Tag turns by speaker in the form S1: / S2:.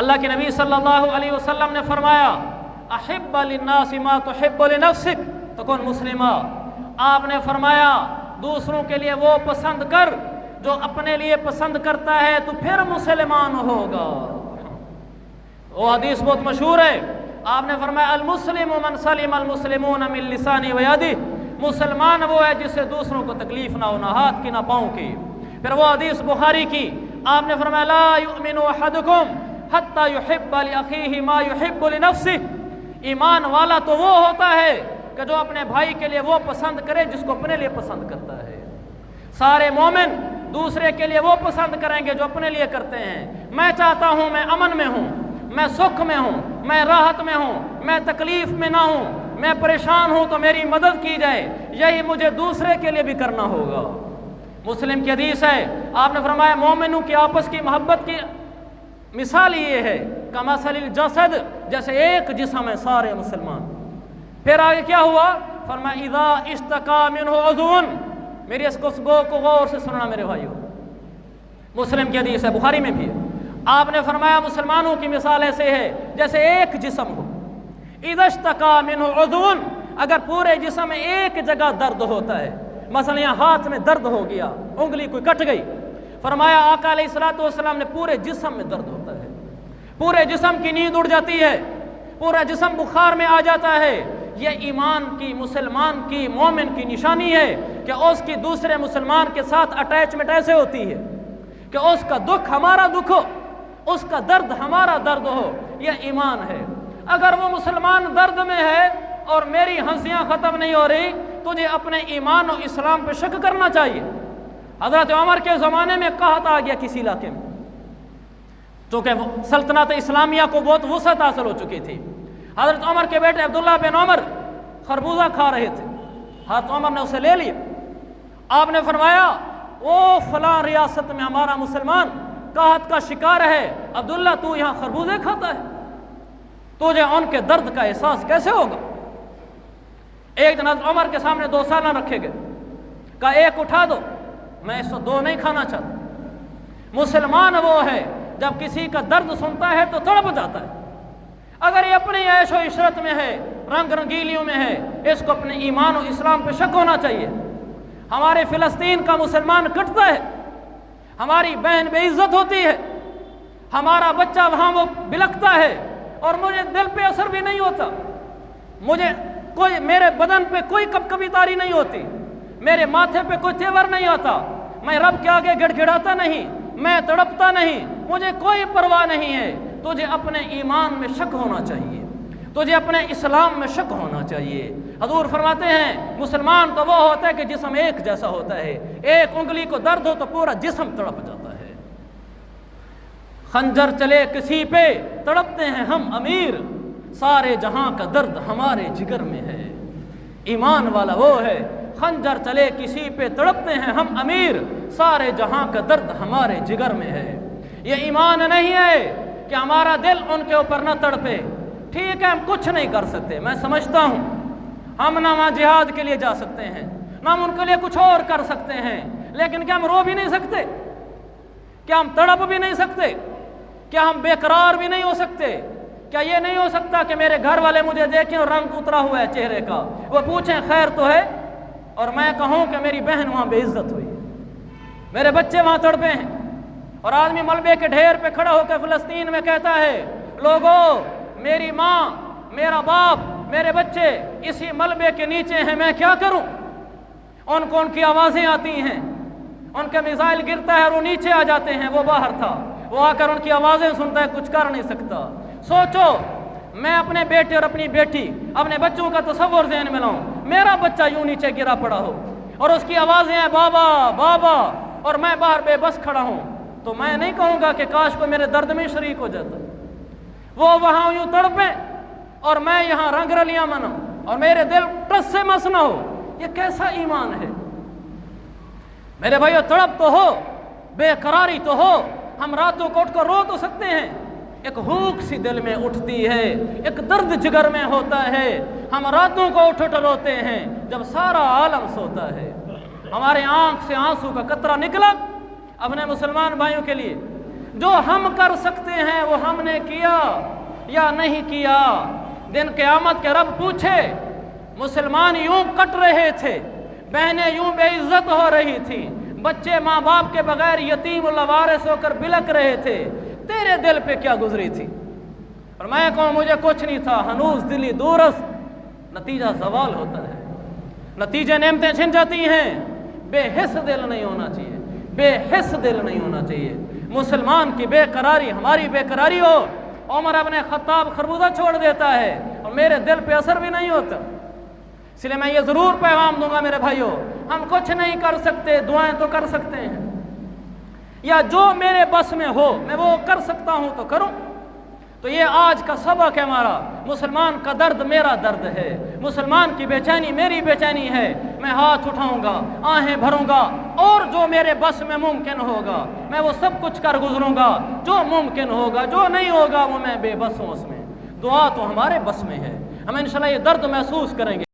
S1: اللہ کے نبی صلی اللہ علیہ وسلم نے فرمایا احب للناس ما تحب لنفسک تکن مسلما، آپ نے فرمایا دوسروں کے لیے وہ پسند کر جو اپنے لیے پسند کرتا ہے تو پھر مسلمان ہوگا۔ وہ حدیث بہت مشہور ہے، آپ نے فرمایا المسلم من سلم المسلمون من لسانه ویدہ، مسلمان وہ ہے جس سے دوسروں کو تکلیف نہ ہو، نہ ہاتھ کی نہ پاؤں کی۔ پھر وہ حدیث بخاری کی، آپ نے فرمایا لا یؤمن احدکم حتی یحب لاخیہ ما یحب لنفسہ، ایمان والا تو وہ ہوتا ہے کہ جو اپنے بھائی کے لیے وہ پسند کرے جس کو اپنے لیے پسند کرتا ہے۔ سارے مومن دوسرے کے لیے وہ پسند کریں گے جو اپنے لیے کرتے ہیں۔ میں چاہتا ہوں میں امن میں ہوں، میں سکھ میں ہوں، میں راحت میں ہوں، میں تکلیف میں نہ ہوں، میں پریشان ہوں تو میری مدد کی جائے، یہی مجھے دوسرے کے لیے بھی کرنا ہوگا۔ مسلم کی حدیث ہے، آپ نے فرمایا مومنوں کی آپس کی محبت کی مثال یہ ہے کمثل الجسد، جیسے ایک جسم ہے سارے مسلمان۔ پھر آگے کیا ہوا؟ فرمایا اذا اشتکا منہ عضو، میری اس گفتگو کو غور سے سننا میرے بھائیو، مسلم کی حدیث ہے، بخاری میں بھی ہے۔ آپ نے فرمایا مسلمانوں کی مثال ایسے ہے جیسے ایک جسم ہو، اذا اشتکا منہ عضو، اگر پورے جسم میں ایک جگہ درد ہوتا ہے، مثلا یہاں ہاتھ میں درد ہو گیا، انگلی کوئی کٹ گئی، فرمایا آقا علیہ الصلوۃ والسلام نے پورے جسم میں درد ہوتا ہے، پورے جسم کی نیند اڑ جاتی ہے، پورا جسم بخار میں آ جاتا ہے۔ یہ ایمان کی، مسلمان کی، مومن کی نشانی ہے کہ اس کی دوسرے مسلمان کے ساتھ اٹیچمنٹ ایسے ہوتی ہے کہ اس کا دکھ ہمارا دکھ ہو، اس کا درد ہمارا درد ہو، یہ ایمان ہے۔ اگر وہ مسلمان درد میں ہے اور میری ہنسیاں ختم نہیں ہو رہی، تجھے اپنے ایمان و اسلام پہ شک کرنا چاہیے۔ حضرت عمر کے زمانے میں قحط آ گیا کسی علاقے میں، چونکہ سلطنت اسلامیہ کو بہت وسعت حاصل ہو چکی تھی۔ حضرت عمر کے بیٹے عبداللہ بن عمر خربوزہ کھا رہے تھے، حضرت عمر نے اسے لے لیا، آپ نے فرمایا وہ فلاں ریاست میں ہمارا مسلمان قحط کا شکار ہے، عبداللہ تو یہاں خربوزے کھاتا ہے، تجھے ان کے درد کا احساس کیسے ہوگا؟ ایک دن حضرت عمر کے سامنے 2 سالن رکھے گئے، کہا ایک اٹھا دو، میں اس وقت 2 نہیں کھانا چاہتا۔ مسلمان وہ ہے جب کسی کا درد سنتا ہے تو تڑپ جاتا ہے۔ اگر یہ اپنی عیش و عشرت میں ہے، رنگ رنگیلیوں میں ہے، اس کو اپنے ایمان و اسلام پہ شک ہونا چاہیے۔ ہمارے فلسطین کا مسلمان کٹتا ہے، ہماری بہن بے عزت ہوتی ہے، ہمارا بچہ وہاں وہ بلکتا ہے اور مجھے دل پہ اثر بھی نہیں ہوتا، مجھے کوئی میرے بدن پہ کوئی کبھی تاری نہیں ہوتی، میرے ماتھے پہ کوئی تیور نہیں آتا، میں رب کے آگے گڑ گڑاتا نہیں، میں تڑپتا نہیں، مجھے کوئی پرواہ نہیں ہے۔ تجھے اپنے ایمان میں شک ہونا چاہیے، تجھے اپنے اسلام میں شک ہونا چاہیے۔ حضور فرماتے ہیں مسلمان تو وہ ہوتا ہے کہ جسم ایک جیسا ہوتا ہے، ایک انگلی کو درد ہو تو پورا جسم تڑپ جاتا ہے۔ خنجر چلے کسی پہ تڑپتے ہیں ہم امیر، سارے جہاں کا درد ہمارے جگر میں ہے۔ ایمان والا وہ ہے، خنجر چلے کسی پہ تڑپتے ہیں ہم امیر، سارے جہاں کا درد ہمارے جگر میں ہے۔ یہ ایمان نہیں ہے کہ ہمارا دل ان کے اوپر نہ تڑپے۔ ٹھیک ہے ہم کچھ نہیں کر سکتے، میں سمجھتا ہوں، ہم نہ وہاں جہاد کے لیے جا سکتے ہیں، نہ ہم ان کے لیے کچھ اور کر سکتے ہیں، لیکن کیا ہم رو بھی نہیں سکتے؟ کیا ہم تڑپ بھی نہیں سکتے؟ کیا ہم بے قرار بھی نہیں ہو سکتے؟ کیا یہ نہیں ہو سکتا کہ میرے گھر والے مجھے دیکھیں اور رنگ اترا ہوا ہے چہرے کا، وہ پوچھیں خیر تو ہے، اور میں کہوں کہ میری بہن وہاں بے عزت ہوئی، میرے بچے وہاں تڑپے ہیں، اور آدمی ملبے کے ڈھیر پہ کھڑا ہو کے فلسطین میں کہتا ہے لوگوں میری ماں، میرا باپ، میرے بچے اسی ملبے کے نیچے ہیں، میں کیا کروں؟ ان کو ان کی آوازیں آتی ہیں، ان کے میزائل گرتا ہے اور وہ نیچے آ جاتے ہیں، وہ باہر تھا، وہ آ کر ان کی آوازیں سنتا ہے، کچھ کر نہیں سکتا۔ سوچو میں اپنے بیٹے اور اپنی بیٹی، اپنے بچوں کا تصور ذہن میں لاؤں، میرا بچہ یوں نیچے گرا پڑا ہو اور اس کی آوازیں ہیں بابا بابا، اور میں باہر بے بس کھڑا ہوں، تو میں نہیں کہوں گا کہ کاش کو میرے درد میں شریک ہو جاتا۔ وہ وہاں یوں تڑپیں اور میں یہاں رنگ رلیاں مناؤں اور میرے دل ٹس سے مس نہ ہو، یہ کیسا ایمان ہے؟ میرے بھائیو تڑپ تو ہو، بے قراری تو ہو، ہم راتوں کو اٹھ کر رو تو سکتے ہیں، ایک ہوک سی دل میں اٹھتی ہے، ایک درد جگر میں ہوتا ہے، ہم راتوں کو اٹھ اٹھ روتے ہیں جب سارا عالم سوتا ہے، ہمارے آنکھ سے آنسو کا قطرہ نکلا اپنے مسلمان بھائیوں کے لیے، جو ہم کر سکتے ہیں وہ ہم نے کیا یا نہیں کیا؟ دن قیامت کے رب پوچھے، مسلمان یوں کٹ رہے تھے، بہنیں یوں بے عزت ہو رہی تھی، بچے ماں باپ کے بغیر یتیم و لوارث ہو کر بلک رہے تھے، تیرے دل پہ کیا گزری تھی؟ اور میں کہوں مجھے کچھ نہیں تھا، ہنوز دلی دورست، نتیجہ زوال ہوتا ہے، نتیجے نعمتیں چھن جاتی ہیں۔ بے حس دل نہیں ہونا چاہیے، بے حس دل نہیں ہونا چاہیے۔ مسلمان کی بے قراری ہماری بے قراری ہو، عمر ابن خطاب خربوزہ چھوڑ دیتا ہے اور میرے دل پہ اثر بھی نہیں ہوتا۔ اس لیے میں یہ ضرور پیغام دوں گا میرے بھائیوں، ہم کچھ نہیں کر سکتے، دعائیں تو کر سکتے ہیں، یا جو میرے بس میں ہو میں وہ کر سکتا ہوں تو کروں۔ تو یہ آج کا سبق ہے ہمارا، مسلمان کا درد میرا درد ہے، مسلمان کی بے چینی میری بے چینی ہے، میں ہاتھ اٹھاؤں گا، آہیں بھروں گا، اور جو میرے بس میں ممکن ہوگا میں وہ سب کچھ کر گزروں گا، جو ممکن ہوگا، جو نہیں ہوگا وہ میں بے بس ہوں۔ اس میں دعا تو ہمارے بس میں ہے، ہم انشاءاللہ یہ درد محسوس کریں گے۔